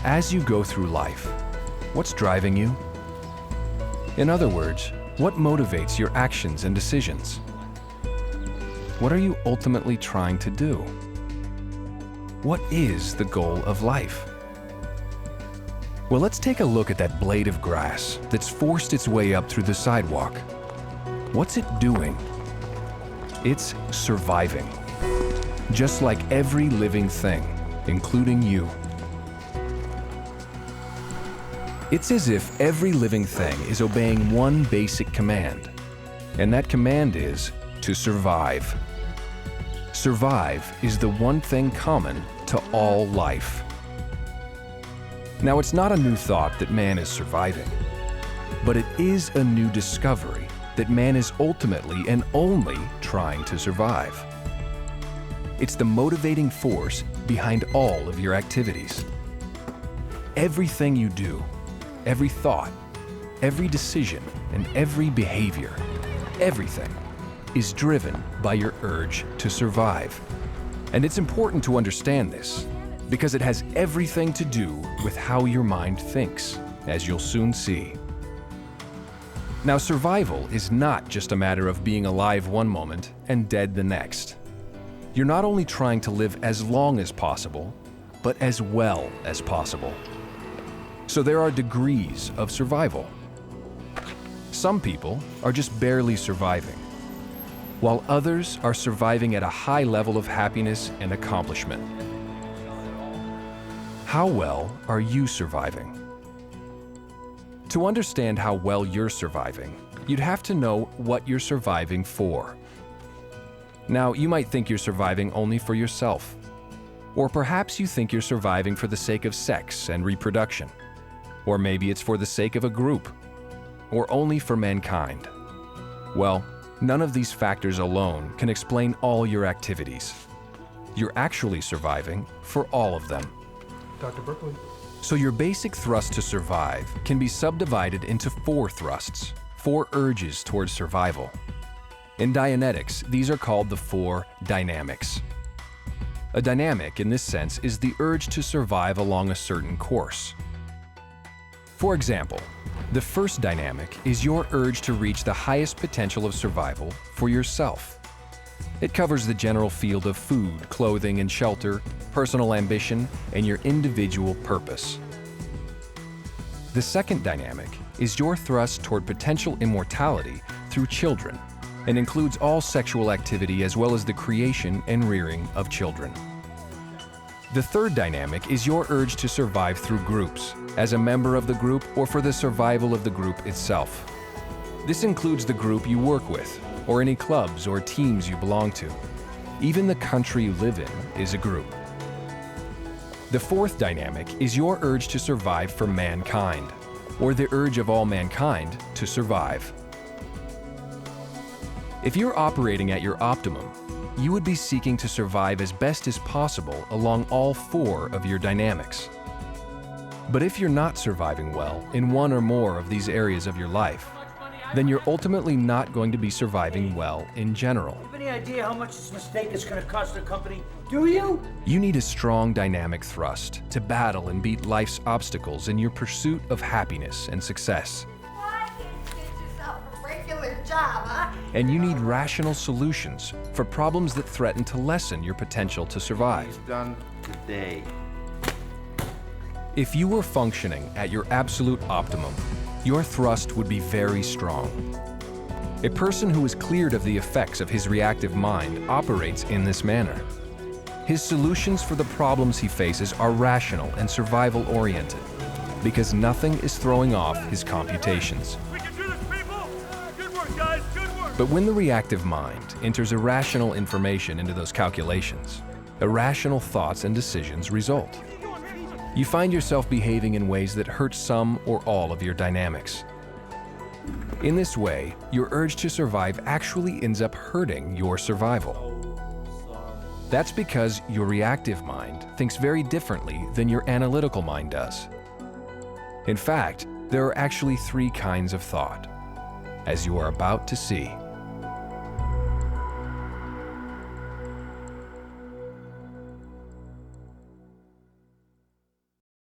As you go through life, what's driving you? In other words, what motivates your actions and decisions? What are you ultimately trying to do? What is the goal of life? Well, let's take a look at that blade of grass that's forced its way up through the sidewalk. What's it doing? It's surviving. Just like every living thing, including you. It's as if every living thing is obeying one basic command, and that command is to survive. Survive is the one thing common to all life. Now, it's not a new thought that man is surviving, but it is a new discovery that man is ultimately and only trying to survive. It's the motivating force behind all of your activities. Everything you do, every thought, every decision, and every behavior, everything is driven by your urge to survive. And it's important to understand this because it has everything to do with how your mind thinks, as you'll soon see. Now, survival is not just a matter of being alive one moment and dead the next. You're not only trying to live as long as possible, but as well as possible. So there are degrees of survival. Some people are just barely surviving, while others are surviving at a high level of happiness and accomplishment. How well are you surviving? To understand how well you're surviving, you'd have to know what you're surviving for. Now, you might think you're surviving only for yourself, or perhaps you think you're surviving for the sake of sex and reproduction. Or maybe it's for the sake of a group, or only for mankind. Well, none of these factors alone can explain all your activities. You're actually surviving for all of them. Dr. Berkeley. So your basic thrust to survive can be subdivided into 4 thrusts, 4 urges towards survival. In Dianetics, these are called the 4 dynamics. A dynamic, in this sense, is the urge to survive along a certain course. For example, the first dynamic is your urge to reach the highest potential of survival for yourself. It covers the general field of food, clothing, and shelter, personal ambition, and your individual purpose. The second dynamic is your thrust toward potential immortality through children, and includes all sexual activity as well as the creation and rearing of children. The third dynamic is your urge to survive through groups, as a member of the group or for the survival of the group itself. This includes the group you work with, or any clubs or teams you belong to. Even the country you live in is a group. The fourth dynamic is your urge to survive for mankind, or the urge of all mankind to survive. If you're operating at your optimum, you would be seeking to survive as best as possible along all 4 of your dynamics. But if you're not surviving well in one or more of these areas of your life, then you're ultimately not going to be surviving well in general. Do you have any idea how much this mistake is going to cost the company? Do you? You need a strong dynamic thrust to battle and beat life's obstacles in your pursuit of happiness and success. Why can't you get yourself a regular job, huh? And you need rational solutions for problems that threaten to lessen your potential to survive. It's done today. If you were functioning at your absolute optimum, your thrust would be very strong. A person who is cleared of the effects of his reactive mind operates in this manner. His solutions for the problems he faces are rational and survival-oriented, because nothing is throwing off his computations. We can do this, people! Good work, guys, good work! But when the reactive mind enters irrational information into those calculations, irrational thoughts and decisions result. You find yourself behaving in ways that hurt some or all of your dynamics. In this way, your urge to survive actually ends up hurting your survival. That's because your reactive mind thinks very differently than your analytical mind does. In fact, there are actually 3 kinds of thought, as you are about to see.